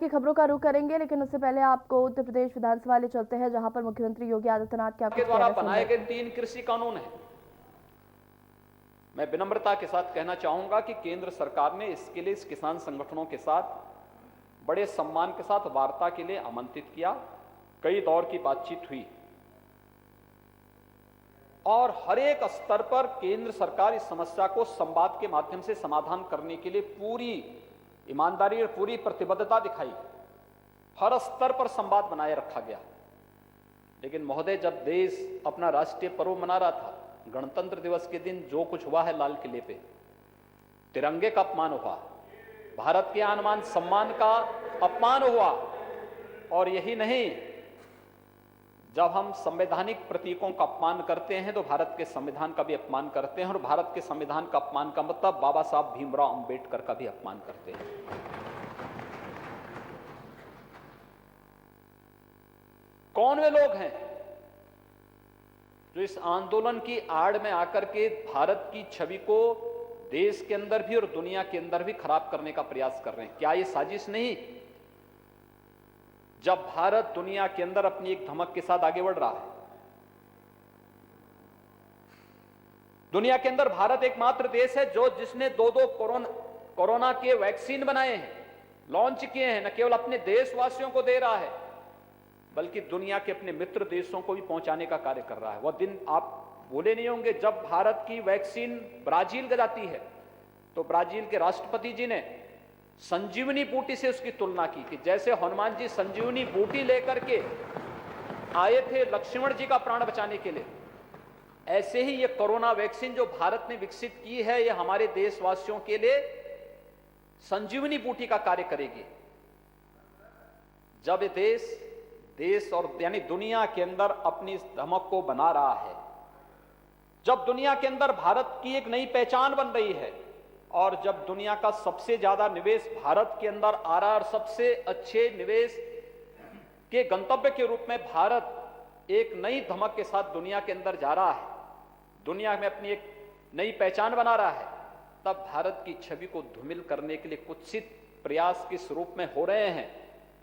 की खबरों का रुख करेंगे, लेकिन उससे पहले आपको उत्तर प्रदेश विधानसभा ले चलते हैं, जहां पर मुख्यमंत्री योगी आदित्यनाथ के द्वारा बनाए गए 3 कृषि कानून हैं। मैं विनम्रता के साथ कहना चाहूंगा कि केंद्र सरकार ने इसके लिए इस किसान संगठनों के साथ बड़े सम्मान के साथ वार्ता के लिए आमंत्रित किया। कई दौर की बातचीत हुई और हर एक स्तर पर केंद्र सरकार इस समस्या को संवाद के माध्यम से समाधान करने के लिए पूरी ईमानदारी और पूरी प्रतिबद्धता दिखाई। हर स्तर पर संवाद बनाए रखा गया। लेकिन महोदय, जब देश अपना राष्ट्रीय पर्व मना रहा था, गणतंत्र दिवस के दिन जो कुछ हुआ है लाल किले पे, तिरंगे का अपमान हुआ, भारत के आन बान सम्मान का अपमान हुआ। और यही नहीं, जब हम संवैधानिक प्रतीकों का अपमान करते हैं तो भारत के संविधान का भी अपमान करते हैं, और भारत के संविधान का अपमान का मतलब बाबा साहब भीमराव अंबेडकर का भी अपमान करते हैं। कौन वे लोग हैं जो इस आंदोलन की आड़ में आकर के भारत की छवि को देश के अंदर भी और दुनिया के अंदर भी खराब करने का प्रयास कर रहे हैं? क्या ये साजिश नहीं? जब भारत दुनिया के अंदर अपनी एक धमक के साथ आगे बढ़ रहा है, दुनिया के अंदर भारत एकमात्र देश है जिसने दो कोरोना के वैक्सीन बनाए हैं, लॉन्च किए हैं। न केवल अपने देशवासियों को दे रहा है, बल्कि दुनिया के अपने मित्र देशों को भी पहुंचाने का कार्य कर रहा है। वह दिन आप भूले नहीं होंगे जब भारत की वैक्सीन ब्राजील को जाती है तो ब्राजील के राष्ट्रपति जी ने संजीवनी बूटी से उसकी तुलना की कि जैसे हनुमान जी संजीवनी बूटी लेकर के आए थे लक्ष्मण जी का प्राण बचाने के लिए, ऐसे ही ये कोरोना वैक्सीन जो भारत ने विकसित की है, ये हमारे देशवासियों के लिए संजीवनी बूटी का कार्य करेगी। जब ये देश और यानी दुनिया के अंदर अपनी इस धमक को बना रहा है, जब दुनिया के अंदर भारत की एक नई पहचान बन रही है, और जब दुनिया का सबसे ज्यादा निवेश भारत के अंदर आ रहा है और सबसे अच्छे निवेश के गंतव्य के रूप में भारत एक नई धमक के साथ दुनिया के अंदर जा रहा है, दुनिया में अपनी एक नई पहचान बना रहा है, तब भारत की छवि को धूमिल करने के लिए कुत्सित प्रयास किस रूप में हो रहे हैं,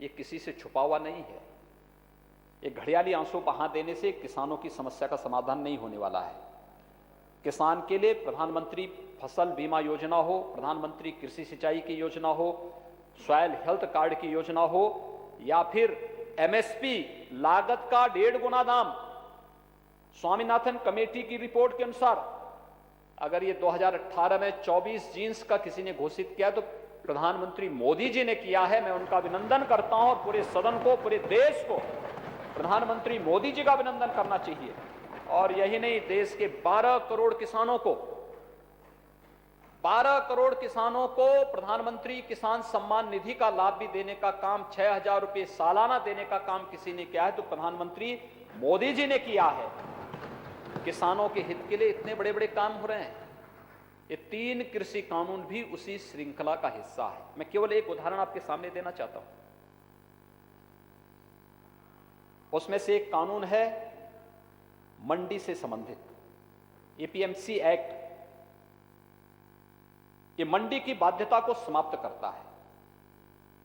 ये किसी से छुपा हुआ नहीं है। ये घड़ियाली आंसू बहा देने से किसानों की समस्या का समाधान नहीं होने वाला है। किसान के लिए प्रधानमंत्री फसल बीमा योजना हो, प्रधानमंत्री कृषि सिंचाई की योजना हो, सॉयल हेल्थ कार्ड की योजना हो, या फिर एमएसपी लागत का 1.5 गुना दाम, स्वामीनाथन कमेटी की रिपोर्ट के अनुसार अगर ये 2018 में 24 जीन्स का किसी ने घोषित किया तो प्रधानमंत्री मोदी जी ने किया है। मैं उनका अभिनंदन करता हूं, और पूरे सदन को, पूरे देश को प्रधानमंत्री मोदी जी का अभिनंदन करना चाहिए। और यही नहीं, देश के 12 करोड़ किसानों को प्रधानमंत्री किसान सम्मान निधि का लाभ भी देने का काम, 6,000 रुपए सालाना देने का काम किसी ने किया है तो प्रधानमंत्री मोदी जी ने किया है। किसानों के हित के लिए इतने बड़े बड़े काम हो रहे हैं। ये 3 कृषि कानून भी उसी श्रृंखला का हिस्सा है। मैं केवल एक उदाहरण आपके सामने देना चाहता हूं। उसमें से एक कानून है मंडी से संबंधित एपीएमसी एक्ट। ये मंडी की बाध्यता को समाप्त करता है।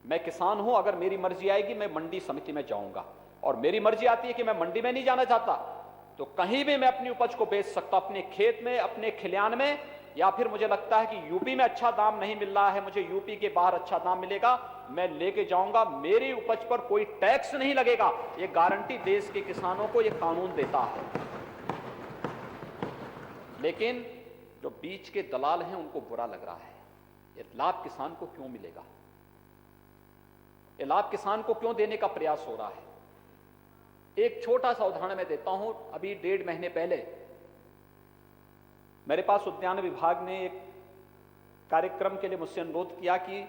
मैं किसान हूं, अगर मेरी मर्जी आएगी मैं मंडी समिति में जाऊंगा, और मेरी मर्जी आती है कि मैं मंडी में नहीं जाना चाहता तो कहीं भी मैं अपनी उपज को बेच सकता, अपने खेत में, अपने खलिहान में, या फिर मुझे लगता है कि यूपी में अच्छा दाम नहीं मिल रहा है, मुझे यूपी के बाहर अच्छा दाम मिलेगा, मैं लेके जाऊंगा, मेरी उपज पर कोई टैक्स नहीं लगेगा। ये गारंटी देश के किसानों को ये कानून देता है। लेकिन जो बीच के दलाल हैं उनको बुरा लग रहा है। ये लाभ किसान को क्यों मिलेगा? ये लाभ किसान को क्यों देने का प्रयास हो रहा है? एक छोटा सा उदाहरण मैं देता हूं। अभी 1.5 महीने पहले मेरे पास उद्यान विभाग ने एक कार्यक्रम के लिए मुझसे अनुरोध किया कि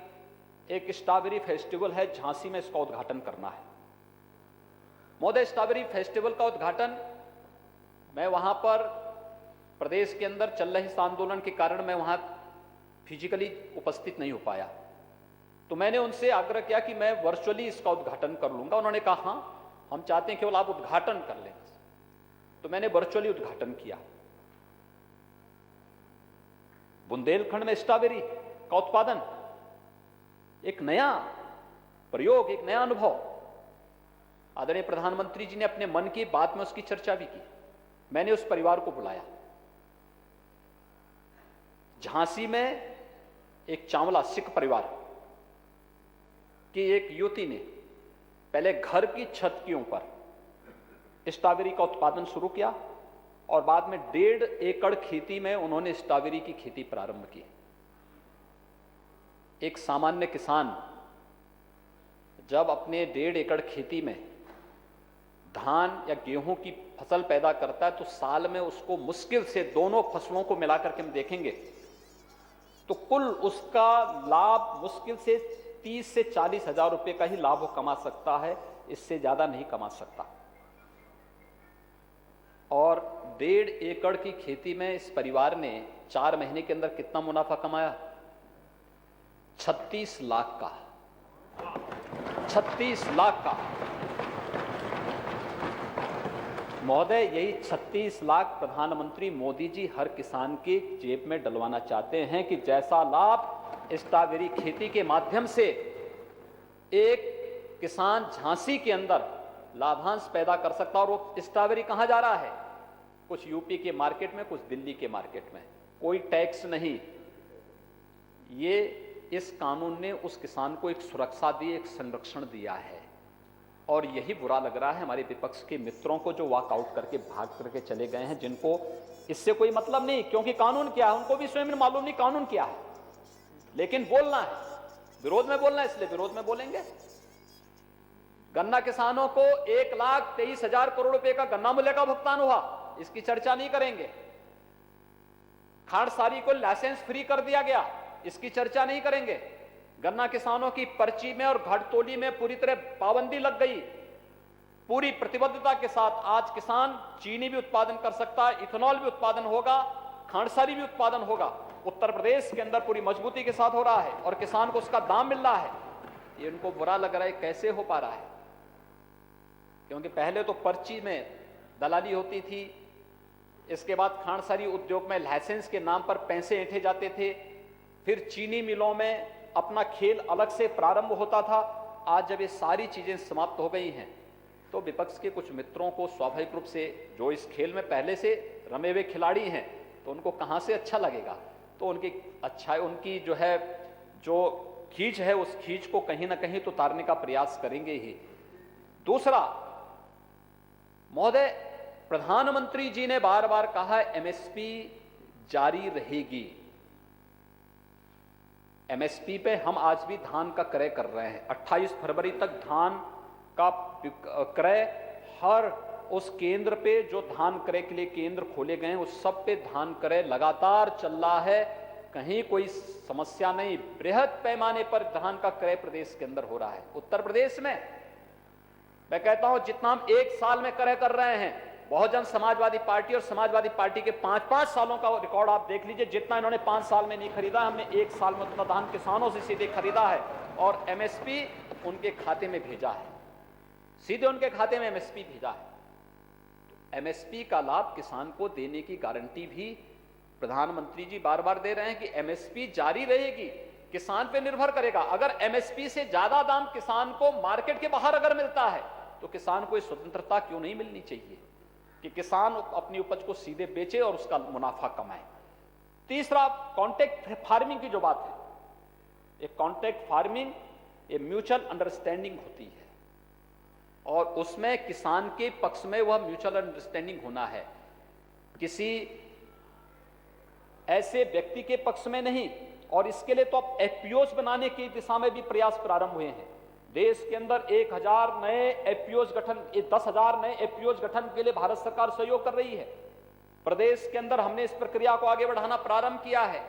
एक स्ट्रॉबेरी फेस्टिवल है झांसी में, इसका उद्घाटन करना है। महोदय, स्ट्रॉबेरी फेस्टिवल का उद्घाटन मैं वहां पर प्रदेश के अंदर चल रहे इस आंदोलन के कारण मैं वहां फिजिकली उपस्थित नहीं हो पाया, तो मैंने उनसे आग्रह किया कि मैं वर्चुअली इसका उद्घाटन कर लूंगा। उन्होंने कहा हाँ, हम चाहते हैं केवल आप उद्घाटन कर लें। तो मैंने वर्चुअली उद्घाटन किया। बुंदेलखंड में स्ट्रॉबेरी का उत्पादन एक नया प्रयोग, एक नया अनुभव। आदरणीय प्रधानमंत्री जी ने अपने मन की बात में उसकी चर्चा भी की। मैंने उस परिवार को बुलाया। झांसी में एक चावला सिख परिवार की एक युवती ने पहले घर की छत के ऊपर स्ट्रॉबेरी का उत्पादन शुरू किया और बाद में 1.5 एकड़ खेती में उन्होंने स्ट्रॉबेरी की खेती प्रारंभ की। एक सामान्य किसान जब अपने 1.5 एकड़ खेती में धान या गेहूं की फसल पैदा करता है तो साल में उसको मुश्किल से दोनों फसलों को मिलाकर के हम देखेंगे तो कुल उसका लाभ मुश्किल से 30 से 40 हजार रुपए का ही लाभ वो कमा सकता है, इससे ज्यादा नहीं कमा सकता। और 1.5 एकड़ की खेती में इस परिवार ने 4 महीने के अंदर कितना मुनाफा कमाया? 36 लाख का। 36 लाख का। महोदय, यही 36 लाख प्रधानमंत्री मोदी जी हर किसान के जेब में डलवाना चाहते हैं कि जैसा लाभ स्ट्रॉबेरी खेती के माध्यम से एक किसान झांसी के अंदर लाभांश पैदा कर सकता। और वो स्ट्रॉबेरी कहां जा रहा है? कुछ यूपी के मार्केट में, कुछ दिल्ली के मार्केट में, कोई टैक्स नहीं। ये इस कानून ने उस किसान को एक सुरक्षा दी, एक संरक्षण दिया है। और यही बुरा लग रहा है हमारे विपक्ष के मित्रों को जो वॉकआउट करके भाग करके चले गए हैं, जिनको इससे कोई मतलब नहीं, क्योंकि कानून क्या है उनको भी स्वयं मालूम नहीं कानून क्या है, लेकिन बोलना है, विरोध में बोलना है, इसलिए विरोध में बोलेंगे। गन्ना किसानों को 1,23,000 करोड़ रुपए का गन्ना मूल्य का भुगतान हुआ, इसकी चर्चा नहीं करेंगे। खांडसारी को लाइसेंस फ्री कर दिया गया, इसकी चर्चा नहीं करेंगे। गन्ना किसानों की पर्ची में और घटतोली में पूरी तरह पाबंदी लग गई। पूरी प्रतिबद्धता के साथ आज किसान चीनी भी उत्पादन कर सकता है, इथेनॉल भी उत्पादन होगा, खांडसारी भी उत्पादन होगा। उत्तर प्रदेश के अंदर पूरी मजबूती के साथ हो रहा है और किसान को उसका दाम मिल रहा है। ये उनको बुरा लग रहा है, कैसे हो पा रहा है? क्योंकि पहले तो पर्ची में दलाली होती थी, इसके बाद खांडसारी उद्योग में लाइसेंस के नाम पर पैसे ऐंठे जाते थे, फिर चीनी मिलों में अपना खेल अलग से प्रारंभ होता था। आज जब ये सारी चीजें समाप्त हो गई हैं तो विपक्ष के कुछ मित्रों को स्वाभाविक रूप से, जो इस खेल में पहले से रमे हुए खिलाड़ी हैं, तो उनको कहां से अच्छा लगेगा? तो उनकी जो है जो खींच है उस खींच को कहीं ना कहीं तो उतारने का प्रयास करेंगे ही। दूसरा, महोदय, प्रधानमंत्री जी ने बार बार कहा एमएसपी जारी रहेगी। एमएसपी पे हम आज भी धान का क्रय कर रहे हैं। 28 फरवरी तक धान का क्रय हर उस केंद्र पे जो धान क्रय के लिए केंद्र खोले गए हैं उस सब पे धान क्रय लगातार चल रहा है, कहीं कोई समस्या नहीं। बृहद पैमाने पर धान का क्रय प्रदेश के अंदर हो रहा है। उत्तर प्रदेश में मैं कहता हूं जितना हम 1 साल में क्रय कर रहे हैं, बहुजन समाजवादी पार्टी और समाजवादी पार्टी के 5-5 सालों का रिकॉर्ड आप देख लीजिए, जितना इन्होंने 5 साल में नहीं खरीदा, हमने 1 साल में उतना धान किसानों से सीधे खरीदा है और एमएसपी उनके खाते में भेजा है, सीधे उनके खाते में एमएसपी भेजा है। तो एमएसपी का लाभ किसान को देने की गारंटी भी प्रधानमंत्री जी बार बार दे रहे हैं कि एमएसपी जारी रहेगी, किसान पे निर्भर करेगा। अगर एमएसपी से ज्यादा दाम किसान को मार्केट के बाहर अगर मिलता है तो किसान को स्वतंत्रता क्यों नहीं मिलनी चाहिए कि किसान अपनी उपज को सीधे बेचे और उसका मुनाफा कमाए। तीसरा, कॉन्ट्रैक्ट फार्मिंग की जो बात है, ये कॉन्ट्रैक्ट फार्मिंग ये म्यूचुअल अंडरस्टैंडिंग होती है और उसमें किसान के पक्ष में वह म्यूचुअल अंडरस्टैंडिंग होना है, किसी ऐसे व्यक्ति के पक्ष में नहीं। और इसके लिए तो अब एफपीओस बनाने की दिशा में भी प्रयास प्रारंभ हुए हैं। देश के अंदर 1000 नए एफपीओस गठन, 10,000 नए एफपीओस गठन के लिए भारत सरकार सहयोग कर रही है। प्रदेश के अंदर हमने इस प्रक्रिया को आगे बढ़ाना प्रारंभ किया है।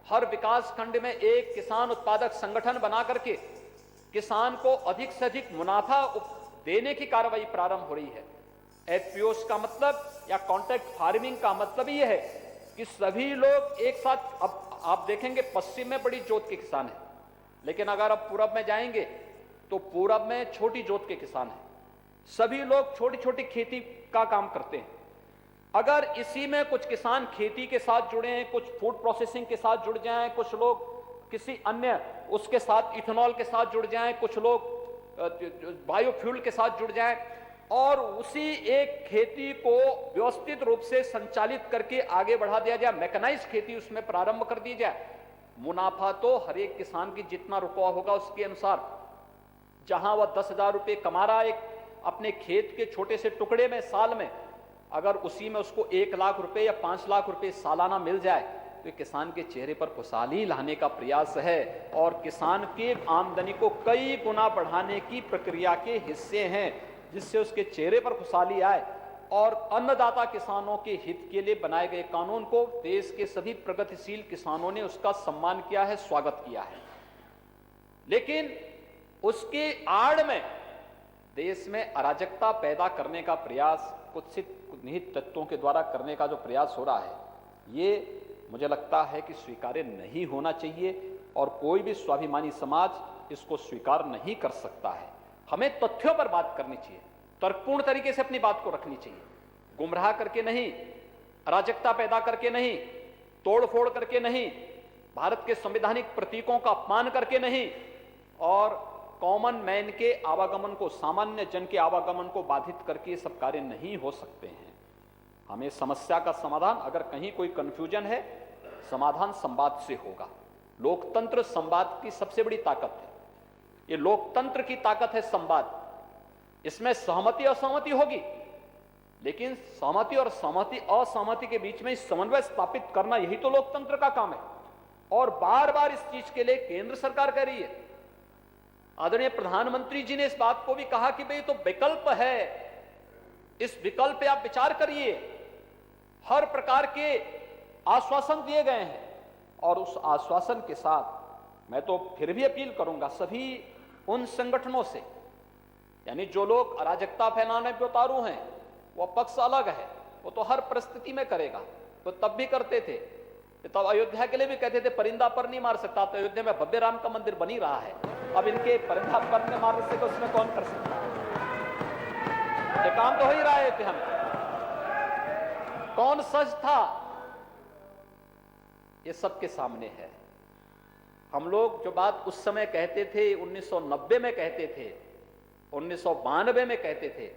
हर विकास खंड में एक किसान उत्पादक संगठन बना करके किसान को अधिक से अधिक मुनाफा देने की कार्रवाई प्रारंभ हो रही है। एफपीओस का मतलब या कॉन्ट्रैक्ट फार्मिंग का मतलब यह है कि सभी लोग एक साथ, अब आप देखेंगे पश्चिम में बड़ी जोत के किसान हैं, लेकिन अगर आप पूरब में जाएंगे तो पूरब में छोटी जोत के किसान हैं। सभी लोग छोटी छोटी खेती का काम करते हैं। अगर इसी में कुछ किसान खेती के साथ जुड़े हैं, कुछ फूड प्रोसेसिंग के साथ जुड़ जाएं, कुछ लोग किसी अन्य उसके साथ इथेनॉल के साथ जुड़ जाएं, कुछ लोग बायोफ्यूल के साथ जुड़ जाए और उसी एक खेती को व्यवस्थित रूप से संचालित करके आगे बढ़ा दिया जाए, मैकेनाइज खेती उसमें प्रारंभ कर दी जाए। मुनाफा तो हर एक किसान की जितना रुपया होगा उसके अनुसार, जहां वह 10,000 रुपये कमा रहा है अपने खेत के छोटे से टुकड़े में साल में, अगर उसी में उसको 1 लाख रुपए या 5 लाख रुपए सालाना मिल जाए तो किसान के चेहरे पर खुशहाली लाने का प्रयास है और किसान के आमदनी को कई गुना बढ़ाने की प्रक्रिया के हिस्से हैं, जिससे उसके चेहरे पर खुशहाली आए। और अन्नदाता किसानों के हित के लिए बनाए गए कानून को देश के सभी प्रगतिशील किसानों ने उसका सम्मान किया है, स्वागत किया है। लेकिन उसके आड़ में देश में अराजकता पैदा करने का प्रयास कुत्सित निहित तत्वों के द्वारा करने का जो प्रयास हो रहा है, ये मुझे लगता है कि स्वीकार्य नहीं होना चाहिए और कोई भी स्वाभिमानी समाज इसको स्वीकार नहीं कर सकता है। हमें तथ्यों पर बात करनी चाहिए, तर्कपूर्ण तरीके से अपनी बात को रखनी चाहिए, गुमराह करके नहीं, अराजकता पैदा करके नहीं, तोड़फोड़ करके नहीं, भारत के संवैधानिक प्रतीकों का अपमान करके नहीं और कॉमन मैन के आवागमन को, सामान्य जन के आवागमन को बाधित करके ये सब कार्य नहीं हो सकते हैं। हमें समस्या का समाधान, अगर कहीं कोई कंफ्यूजन है, समाधान संवाद से होगा। लोकतंत्र संवाद की सबसे बड़ी ताकत है। ये लोकतंत्र की ताकत है संवाद। इसमें सहमति असहमति होगी, लेकिन सहमति और सहमति असहमति के बीच में समन्वय स्थापित करना, यही तो लोकतंत्र का काम है। और बार बार इस चीज के लिए केंद्र सरकार कह रही है। आदरणीय प्रधानमंत्री जी ने इस बात को भी कहा कि भाई तो विकल्प है, इस विकल्प पे आप विचार करिए। हर प्रकार के आश्वासन दिए गए हैं और उस आश्वासन के साथ मैं तो फिर भी अपील करूंगा सभी उन संगठनों से, यानी जो लोग अराजकता फैलाने पे उतारू हैं, वो पक्ष अलग है, वो तो हर परिस्थिति में करेगा, तो तब भी करते थे। तब अयोध्या के लिए भी कहते थे परिंदा पर नहीं मार सकता, तो अयोध्या में भव्य राम का मंदिर बन ही रहा है। अब इनके परिंदा पर ने मारने से उसमें कौन कर सकता है? ये काम तो हो ही रहा है। हमें कौन सच था, ये सबके सामने है। हम लोग जो बात उस समय कहते थे, 1990 में कहते थे, 1992 में कहते थे,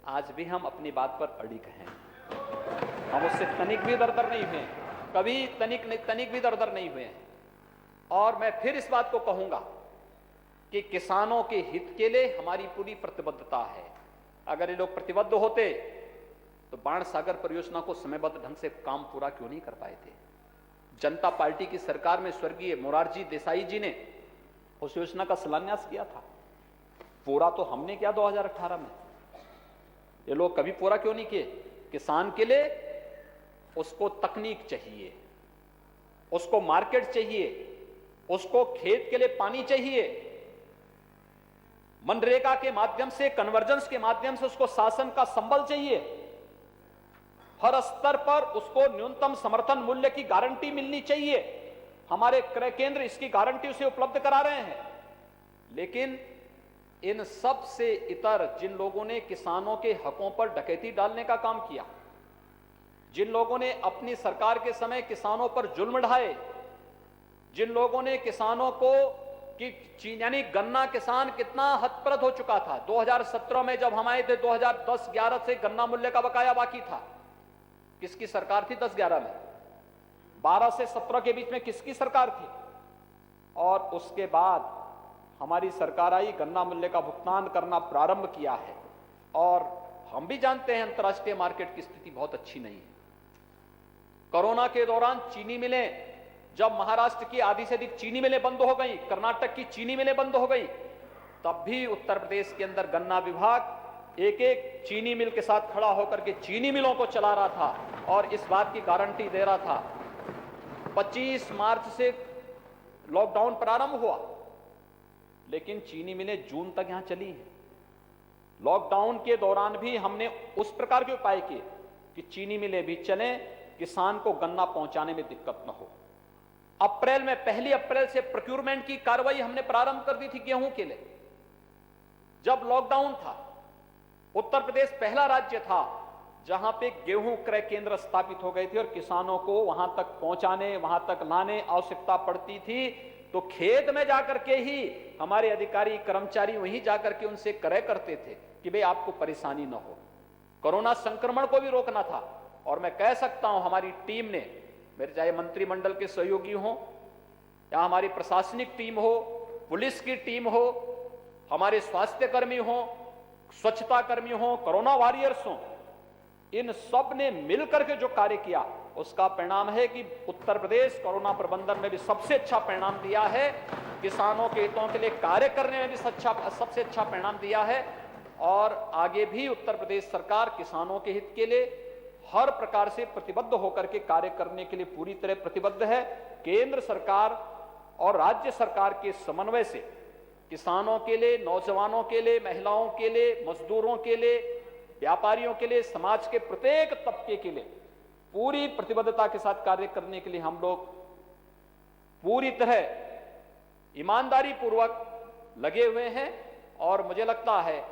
आज भी हम अपनी बात पर अड़िग हैं। हम उससे तनिक भी दरदर नहीं हुए, कभी तनिक भी दरदर नहीं हुए हैं। और मैं फिर इस बात को कहूंगा कि किसानों के हित के लिए हमारी पूरी प्रतिबद्धता है। अगर ये लोग प्रतिबद्ध होते तो बाण सागर परियोजना को समयबद्ध ढंग से काम पूरा क्यों नहीं कर पाए थे? जनता पार्टी की सरकार में स्वर्गीय मोरारजी देसाई जी ने उस योजना का शिलान्यास किया था। पूरा तो हमने किया 2018 में, ये लोग कभी पूरा क्यों नहीं किए? किसान के लिए उसको तकनीक चाहिए, उसको मार्केट चाहिए, उसको खेत के लिए पानी चाहिए, मनरेगा के माध्यम से, कन्वर्जेंस के माध्यम से उसको शासन का संबल चाहिए, हर स्तर पर उसको न्यूनतम समर्थन मूल्य की गारंटी मिलनी चाहिए। हमारे क्रय केंद्र इसकी गारंटी उसे उपलब्ध करा रहे हैं। लेकिन इन सब से इतर जिन लोगों ने किसानों के हकों पर डकैती डालने का काम किया, जिन लोगों ने अपनी सरकार के समय किसानों पर जुल्म ढाए, जिन लोगों ने किसानों को कि यानी गन्ना किसान कितना हतप्रद हो चुका था। 2017 में जब हम आए थे, 2010-11 से गन्ना मूल्य का बकाया बाकी था। किसकी सरकार थी 10-11 में? 12 से 17 के बीच में किसकी सरकार थी? और उसके बाद हमारी सरकार आई, गन्ना मूल्य का भुगतान करना प्रारंभ किया है। और हम भी जानते हैं अंतर्राष्ट्रीय मार्केट की स्थिति बहुत अच्छी नहीं है। कोरोना के दौरान चीनी मिलें, जब महाराष्ट्र की आधी से अधिक चीनी मिलें बंद हो गई, कर्नाटक की चीनी मिलें बंद हो गई, तब भी उत्तर प्रदेश के अंदर गन्ना विभाग एक एक चीनी मिल के साथ खड़ा होकर के चीनी मिलों को चला रहा था और इस बात की गारंटी दे रहा था। 25 मार्च से लॉकडाउन प्रारंभ हुआ, लेकिन चीनी मिलें जून तक यहां चली हैं। लॉकडाउन के दौरान भी हमने उस प्रकार के उपाय किए कि चीनी मिलें भी चलें, किसान को गन्ना पहुंचाने में दिक्कत न हो। अप्रैल में, 1 अप्रैल से प्रोक्यूरमेंट की कार्रवाई हमने प्रारंभ कर दी थी गेहूं के लिए। जब लॉकडाउन था, उत्तर प्रदेश पहला राज्य था जहां पे गेहूं क्रय केंद्र स्थापित हो गए थे और किसानों को वहां तक पहुंचाने, वहां तक लाने आवश्यकता पड़ती थी तो खेत में जाकर के ही हमारे अधिकारी कर्मचारी वहीं जाकर के उनसे क्रय करते थे कि भाई आपको परेशानी न हो। कोरोना संक्रमण को भी रोकना था। और मैं कह सकता हूं हमारी टीम ने, मेरे चाहे मंत्रिमंडल के सहयोगी हो या हमारी प्रशासनिक टीम हो, पुलिस की टीम हो, हमारे स्वास्थ्य कर्मी हो, स्वच्छता कर्मी हो, कोरोना वॉरियर्स हो, इन सब ने मिलकर के जो कार्य किया उसका परिणाम है कि उत्तर प्रदेश कोरोना प्रबंधन में भी सबसे अच्छा परिणाम दिया है। किसानों के हितों के लिए कार्य करने में भी सबसे अच्छा परिणाम दिया है। और आगे भी उत्तर प्रदेश सरकार किसानों के हित के लिए हर प्रकार से प्रतिबद्ध होकर के कार्य करने के लिए पूरी तरह प्रतिबद्ध है। केंद्र सरकार और राज्य सरकार के समन्वय से किसानों के लिए, नौजवानों के लिए, महिलाओं के लिए, मजदूरों के लिए, व्यापारियों के लिए, समाज के प्रत्येक तबके के लिए पूरी प्रतिबद्धता के साथ कार्य करने के लिए हम लोग पूरी तरह ईमानदारी पूर्वक लगे हुए हैं। और मुझे लगता है,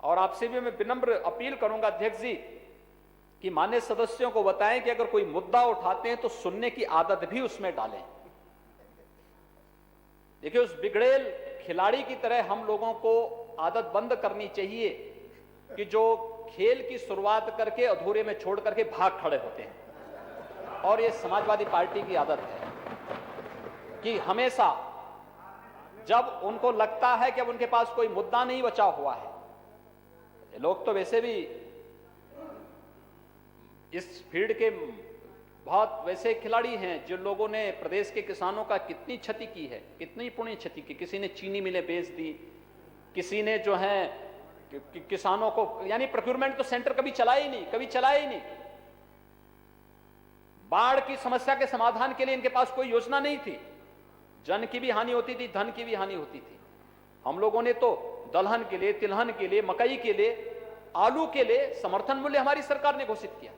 और आपसे भी मैं विनम्र अपील करूंगा अध्यक्ष जी, कि माननीय सदस्यों को बताएं कि अगर कोई मुद्दा उठाते हैं तो सुनने की आदत भी उसमें डालें। देखिए, उस बिगड़ेल खिलाड़ी की तरह हम लोगों को आदत बंद करनी चाहिए कि जो खेल की शुरुआत करके अधूरे में छोड़ करके भाग खड़े होते हैं। और ये समाजवादी पार्टी की आदत है कि हमेशा जब उनको लगता है कि अब उनके पास कोई मुद्दा नहीं बचा हुआ है, लोग तो वैसे भी इस फील्ड के बहुत वैसे खिलाड़ी हैं जिन लोगों ने प्रदेश के किसानों का कितनी क्षति की है, कितनी पुण्य क्षति की। किसी ने चीनी मिलें बेच दी, किसी ने जो है किसानों को, यानी प्रोक्योरमेंट तो सेंटर कभी चलाया ही नहीं। बाढ़ की समस्या के समाधान के लिए इनके पास कोई योजना नहीं थी। जन की भी हानि होती थी, धन की भी हानि होती थी। हम लोगों ने तो दलहन के लिए, तिलहन के लिए, मकई के लिए, आलू के लिए समर्थन मूल्य हमारी सरकार ने घोषित किया।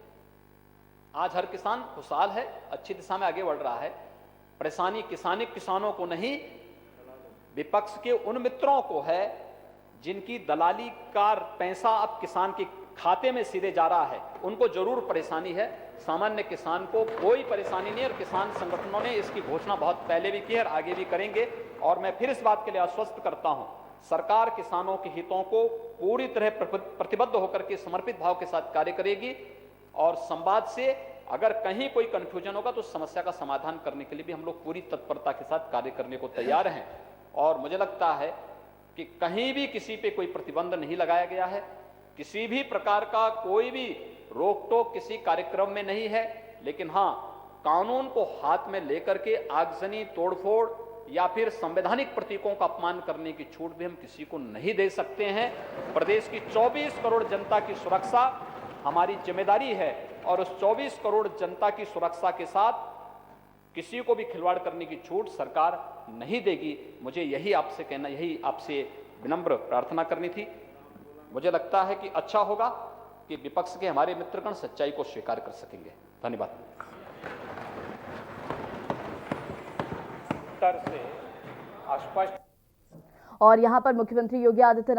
आज हर किसान खुशहाल है, अच्छी दिशा में आगे बढ़ रहा है। परेशानी किसानों को नहीं, विपक्ष के उन मित्रों को है जिनकी दलाली का पैसा अब किसान के खाते में सीधे जा रहा है, उनको जरूर परेशानी है। सामान्य किसान को कोई परेशानी नहीं। और किसान संगठनों ने इसकी घोषणा बहुत पहले भी की है और आगे भी करेंगे। और मैं फिर इस बात के लिए आश्वस्त करता हूं, सरकार किसानों के हितों को पूरी तरह प्रतिबद्ध होकर के समर्पित भाव के साथ कार्य करेगी। और संवाद से अगर कहीं कोई कंफ्यूजन होगा तो समस्या का समाधान करने के लिए भी हम लोग पूरी तत्परता के साथ कार्य करने को तैयार हैं। और मुझे लगता है कि कहीं भी किसी पे कोई प्रतिबंध नहीं लगाया गया है, किसी भी प्रकार का कोई भी रोक टोक किसी कार्यक्रम में नहीं है। लेकिन हां, कानून को हाथ में लेकर के आगजनी, तोड़फोड़ या फिर संवैधानिक प्रतीकों का अपमान करने की छूट भी हम किसी को नहीं दे सकते हैं। प्रदेश की 24 करोड़ जनता की सुरक्षा हमारी जिम्मेदारी है और उस 24 करोड़ जनता की सुरक्षा के साथ किसी को भी खिलवाड़ करने की छूट सरकार नहीं देगी। मुझे यही आपसे कहना, यही आपसे विनम्र प्रार्थना करनी थी। मुझे लगता है कि अच्छा होगा कि विपक्ष के हमारे मित्रगण सच्चाई को स्वीकार कर सकेंगे। धन्यवाद। और यहां पर मुख्यमंत्री योगी आदित्यनाथ